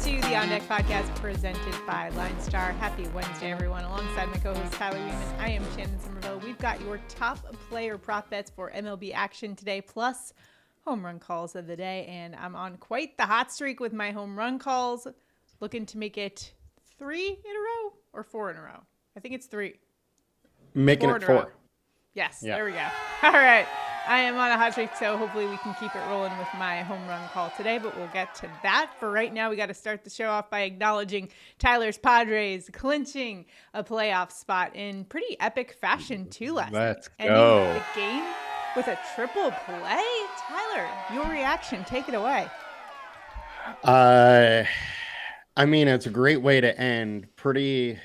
to the On Deck podcast presented by LineStar. Happy Wednesday, everyone. Alongside my co-host Tyler Wiemann, I am Shannon Sommerville. We've got your top player prop bets for MLB action today, plus home run calls of the day. And I'm on quite the hot streak with my home run calls, looking to make it 3 in a row or 4 in a row. I think it's 3. Making it 4. Yes, yeah. There we go. All right. I am on a hot streak, so hopefully we can keep it rolling with my home run call today, but we'll get to that. For right now, we got to start the show off by acknowledging Tyler's Padres clinching a playoff spot in pretty epic fashion, too, last night. Let's go. Ending the game with a triple play. Tyler, your reaction. Take it away. I mean, it's a great way to end. Pretty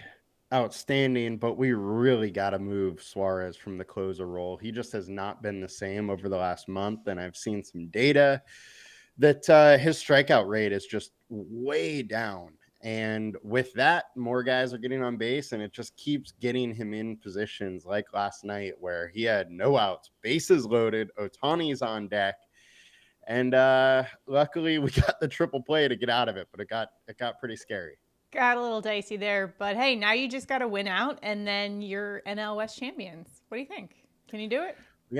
outstanding, but we really got to move Suarez from the closer role. He just has not been the same over the last month, and I've seen some data that his strikeout rate is just way down. And with that, more guys are getting on base, and it just keeps getting him in positions like last night where he had no outs, bases loaded, Ohtani's on deck. And luckily we got the triple play to get out of it, but it got pretty scary. Got a little dicey there, but hey, now you just got to win out, and then you're NL West champions. What do you think? Can you do it? We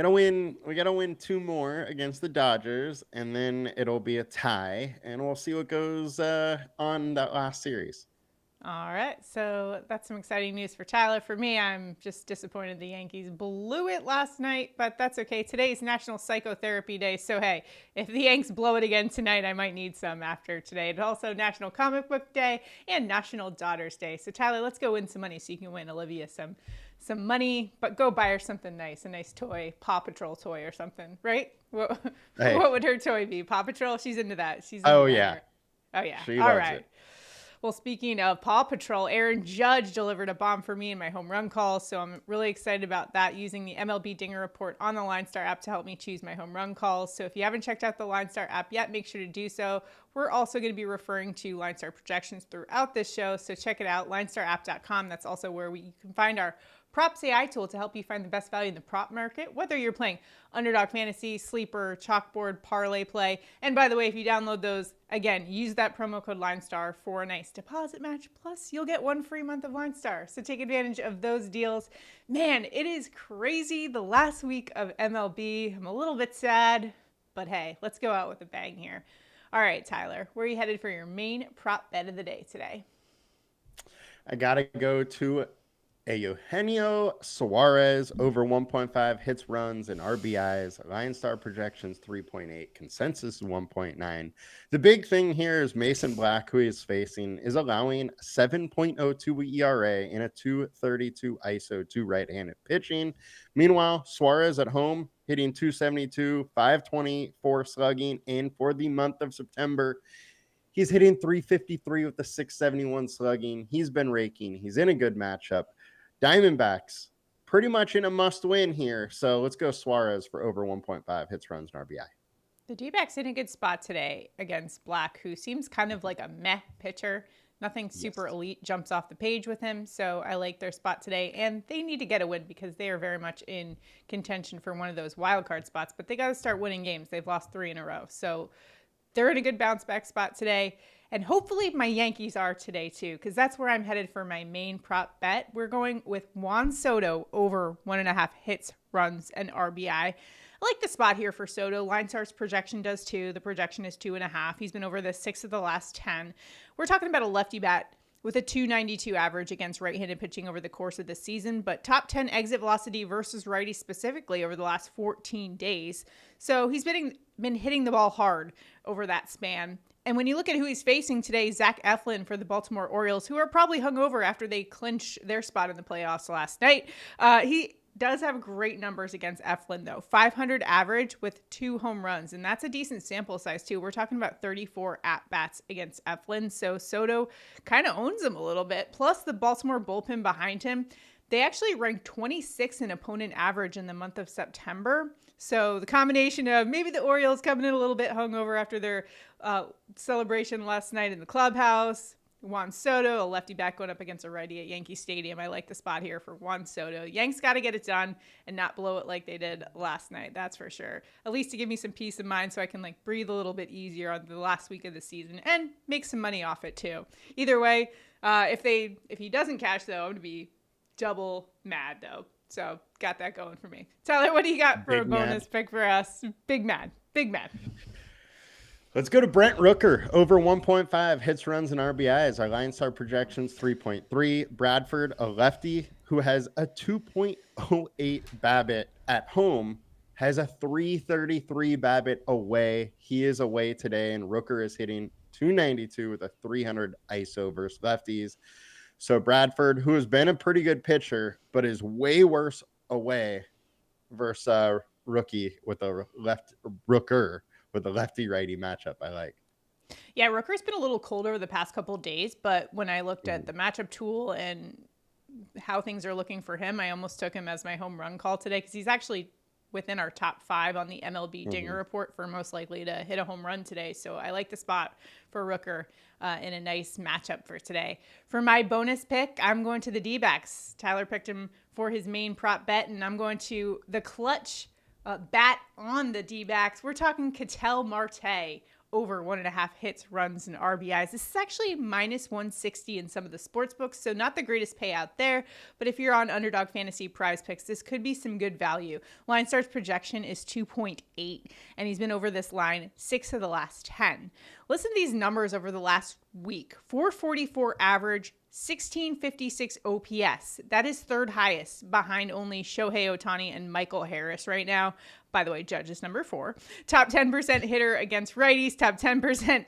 gotta win 2 more against the Dodgers, and then it'll be a tie, and we'll see what goes on that last series. All right, so that's some exciting news for Tyler. For me, I'm just disappointed the Yankees blew it last night, but that's okay. Today's National Psychotherapy Day, so hey, if the Yanks blow it again tonight, I might need some after today. It's also National Comic Book Day and National Daughters Day. So Tyler, let's go win some money so you can win Olivia some money, but go buy her something nice, a nice toy, Paw Patrol toy or something, right? What would her toy be? Paw Patrol? She's into that. Oh, yeah. Oh, yeah. She All loves right. it. Well, speaking of Paw Patrol, Aaron Judge delivered a bomb for me in my home run call, so I'm really excited about that, using the MLB Dinger Report on the LineStar app to help me choose my home run calls. So if you haven't checked out the LineStar app yet, make sure to do so. We're also going to be referring to LineStar projections throughout this show, so check it out, linestarapp.com. That's also where you can find our Props AI tool to help you find the best value in the prop market, whether you're playing Underdog Fantasy, Sleeper, Chalkboard, ParlayPlay. And by the way, if you download those, again, use that promo code LineStar for a nice deposit match. Plus, you'll get 1 free month of LineStar. So take advantage of those deals. Man, it is crazy. The last week of MLB, I'm a little bit sad, but hey, let's go out with a bang here. All right, Tyler, where are you headed for your main prop bet of the day today? I got to go to a Eugenio Suarez over 1.5 hits, runs, and RBIs. LineStar projections 3.8, consensus 1.9. The big thing here is Mason Black, who he is facing, is allowing 7.02 ERA in a 2.32 ISO to right-handed pitching. Meanwhile, Suarez at home hitting 272, 524 slugging, and for the month of September, he's hitting 353 with the 671 slugging. He's been raking. He's in a good matchup. Diamondbacks pretty much in a must-win here. So let's go Suarez for over 1.5 hits, runs, and RBI. The D-backs in a good spot today against Black, who seems kind of like a meh pitcher. Nothing super elite jumps off the page with him. So I like their spot today. And they need to get a win because they are very much in contention for one of those wild card spots. But they got to start winning games. They've lost 3 in a row. So they're in a good bounce back spot today. And hopefully my Yankees are today too, because that's where I'm headed for my main prop bet. We're going with Juan Soto over 1.5 hits, runs, and RBI. I like the spot here for Soto. LineStar's projection does too. The projection is 2.5. He's been over the 6 of the last 10. We're talking about a lefty bat with a 292 average against right-handed pitching over the course of the season, but top 10 exit velocity versus righty specifically over the last 14 days. So he's been hitting the ball hard over that span. And when you look at who he's facing today, Zach Eflin for the Baltimore Orioles, who are probably hungover after they clinched their spot in the playoffs last night. He does have great numbers against Eflin, though. 500 average with 2 home runs, and that's a decent sample size, too. We're talking about 34 at-bats against Eflin, so Soto kind of owns him a little bit. Plus, the Baltimore bullpen behind him, they actually ranked 26 in opponent average in the month of September. So the combination of maybe the Orioles coming in a little bit hungover after their celebration last night in the clubhouse, Juan Soto, a lefty bat going up against a righty at Yankee Stadium. I like the spot here for Juan Soto. Yanks got to get it done and not blow it like they did last night. That's for sure. At least to give me some peace of mind so I can like breathe a little bit easier on the last week of the season and make some money off it too. Either way, if he doesn't cash though, I'm going to be double mad though. So got that going for me. Tyler, what do you got for a bonus pick for us? Big mad. Big mad. Let's go to Brent Rooker, over 1.5 hits, runs, and RBIs. Our LineStar projections 3.3. Bradford, a lefty who has a 2.08 BABIP at home, has a 333 BABIP away. He is away today, and Rooker is hitting 292 with a 300 ISO versus lefties. So Bradford, who has been a pretty good pitcher, but is way worse away versus rookie with a Rooker with a lefty-righty matchup I like. Yeah, Rooker's been a little cold over the past couple of days, but when I looked at the matchup tool and how things are looking for him, I almost took him as my home run call today because he's actually within our top 5 on the MLB Dinger report for most likely to hit a home run today. So I like the spot for Rooker in a nice matchup for today. For my bonus pick, I'm going to the D-backs. Tyler picked him for his main prop bet, and I'm going to the clutch bat on the D-backs. We're talking Ketel Marte over 1.5 hits, runs, and RBIs. This is actually minus 160 in some of the sports books, so not the greatest payout there. But if you're on Underdog Fantasy PrizePicks, this could be some good value. LineStar's projection is 2.8, and he's been over this line 6 of the last 10. Listen to these numbers over the last week. 444 average, 1656 OPS. That is third highest behind only Shohei Ohtani and Michael Harris right now. By the way, Judge is number 4. Top 10% hitter against righties. Top 10%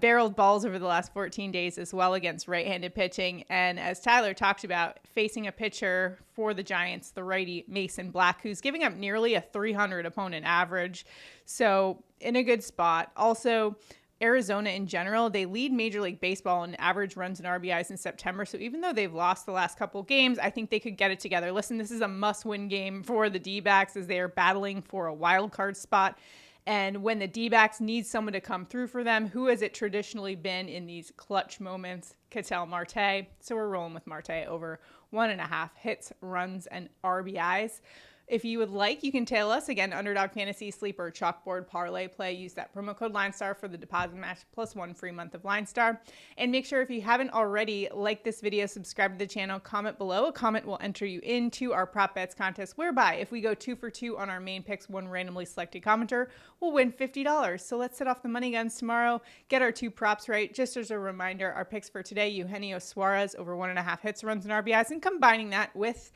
barreled balls over the last 14 days as well against right-handed pitching. And as Tyler talked about, facing a pitcher for the Giants, the righty Mason Black, who's giving up nearly a 300 opponent average. So in a good spot. Also, Arizona in general, they lead Major League Baseball in average runs and RBIs in September. So even though they've lost the last couple games, I think they could get it together. Listen, this is a must-win game for the D-backs as they are battling for a wild card spot. And when the D-backs need someone to come through for them, who has it traditionally been in these clutch moments? Ketel Marte. So we're rolling with Marte over 1.5 hits, runs, and RBIs. If you would like, you can tail us. Again, Underdog Fantasy, Sleeper, Chalkboard, ParlayPlay. Use that promo code LineStar for the deposit match plus 1 free month of LineStar. And make sure if you haven't already, like this video, subscribe to the channel, comment below. A comment will enter you into our prop bets contest, whereby if we go 2 for 2 on our main picks, one randomly selected commenter will win $50. So let's set off the money guns tomorrow, get our 2 props right. Just as a reminder, our picks for today, Eugenio Suarez over 1.5 hits, runs, and RBIs, and combining that with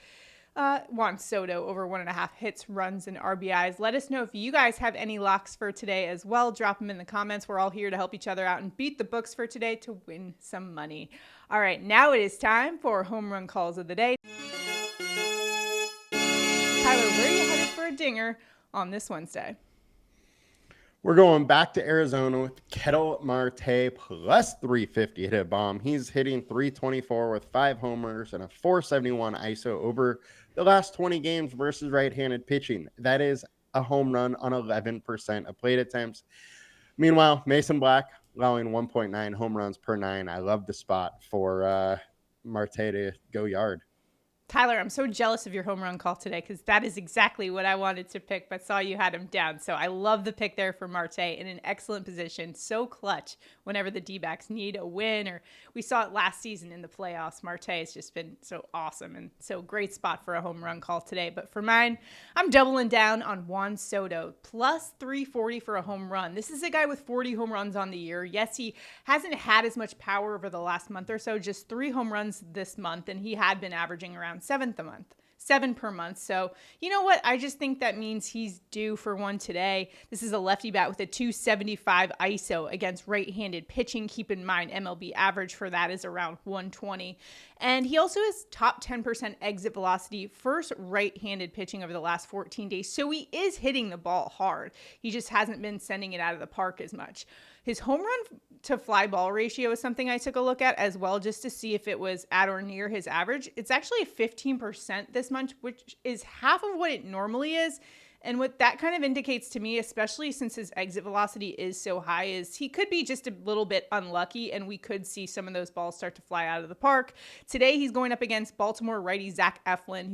Juan Soto over 1.5 hits, runs, and RBIs. Let us know if you guys have any locks for today as well. Drop them in the comments. We're all here to help each other out and beat the books for today to win some money. All right, now it is time for home run calls of the day. Tyler, where are you headed for a dinger on this Wednesday? We're going back to Arizona with Ketel Marte plus 350 hit a bomb. He's hitting 324 with 5 homers and a 471 ISO over the last 20 games versus right-handed pitching. That is a home run on 11% of plate attempts. Meanwhile, Mason Black allowing 1.9 home runs per 9. I love the spot for Marte to go yard. Tyler, I'm so jealous of your home run call today because that is exactly what I wanted to pick, but saw you had him down. So I love the pick there for Marte in an excellent position. So clutch whenever the D-backs need a win, or we saw it last season in the playoffs. Marte has just been so awesome and so great spot for a home run call today. But for mine, I'm doubling down on Juan Soto, plus 340 for a home run. This is a guy with 40 home runs on the year. Yes, he hasn't had as much power over the last month or so, just 3 home runs this month, and he had been averaging around 7 per month. So you know what? I just think that means he's due for one today. This is a lefty bat with a 275 ISO against right-handed pitching. Keep in mind, MLB average for that is around 120. And he also has top 10% exit velocity, first right-handed pitching over the last 14 days. So he is hitting the ball hard. He just hasn't been sending it out of the park as much. His home run to fly ball ratio is something I took a look at as well, just to see if it was at or near his average. It's actually 15% this month, which is half of what it normally is. And what that kind of indicates to me, especially since his exit velocity is so high, is he could be just a little bit unlucky, and we could see some of those balls start to fly out of the park. Today, he's going up against Baltimore righty Zach Eflin,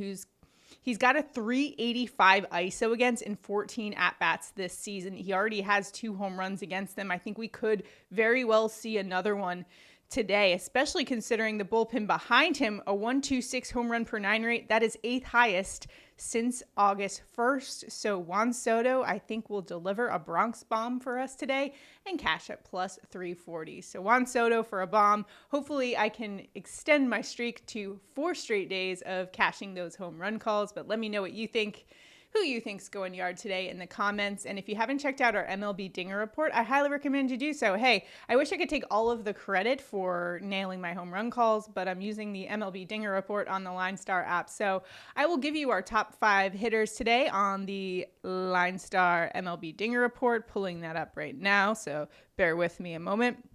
he's got a 385 ISO against in 14 at-bats this season. He already has 2 home runs against them. I think we could very well see another one today, especially considering the bullpen behind him, a 1.26 home run per 9 rate. That is 8th highest since August 1st. So Juan Soto, I think, will deliver a Bronx bomb for us today and cash at plus 340. So Juan Soto for a bomb. Hopefully I can extend my streak to 4 straight days of cashing those home run calls. But let me know what you think. Who you think's going yard today in the comments. And if you haven't checked out our MLB Dinger Report, I highly recommend you do so. Hey, I wish I could take all of the credit for nailing my home run calls, but I'm using the MLB Dinger Report on the LineStar app. So I will give you our top 5 hitters today on the LineStar MLB Dinger Report, pulling that up right now. So bear with me a moment.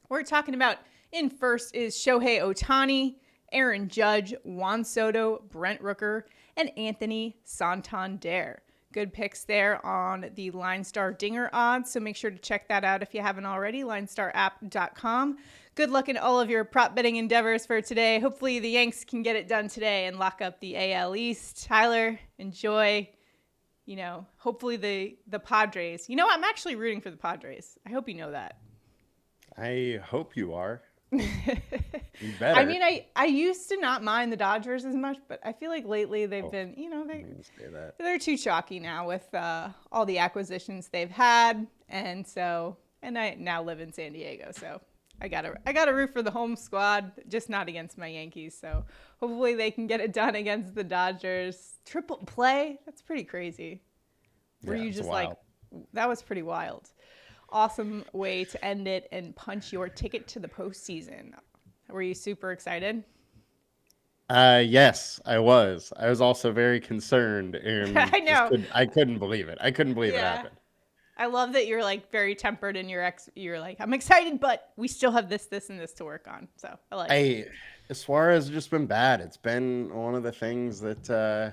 We're talking about in first is Shohei Ohtani, Aaron Judge, Juan Soto, Brent Rooker, and Anthony Santander. Good picks there on the LineStar Dinger odds, so make sure to check that out if you haven't already, linestarapp.com. Good luck in all of your prop betting endeavors for today. Hopefully the Yanks can get it done today and lock up the AL East. Tyler, enjoy, hopefully the Padres. I'm actually rooting for the Padres. I hope you know that. I hope you are. You better. I mean, I used to not mind the Dodgers as much, but I feel like lately they've been, they're too chalky now with all the acquisitions they've had, and I now live in San Diego, so I gotta root for the home squad, just not against my Yankees. So hopefully they can get it done against the Dodgers. Triple play, that's pretty crazy. Were you just wild. That was pretty wild. Awesome way to end it and punch your ticket to the postseason. Were you super excited? Yes, I was. I was also very concerned. And I know. I couldn't believe it. I couldn't believe it happened. I love that you're very tempered and you're like, I'm excited, but we still have this, and this to work on. So I like it. Suarez has just been bad. It's been one of the things that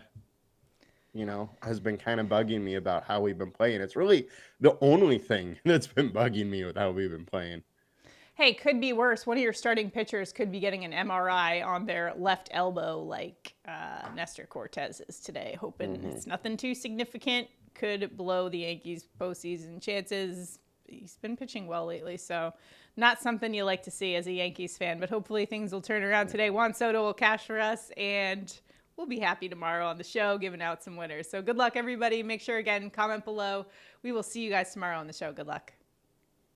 has been kind of bugging me about how we've been playing. It's really the only thing that's been bugging me with how we've been playing. Hey, could be worse. One of your starting pitchers could be getting an MRI on their left elbow like Nestor Cortez is today, hoping it's nothing too significant. Could blow the Yankees' postseason chances. He's been pitching well lately, so not something you like to see as a Yankees fan, but hopefully things will turn around today. Juan Soto will cash for us, and we'll be happy tomorrow on the show giving out some winners. So good luck, everybody. Make sure, again, comment below. We will see you guys tomorrow on the show. Good luck.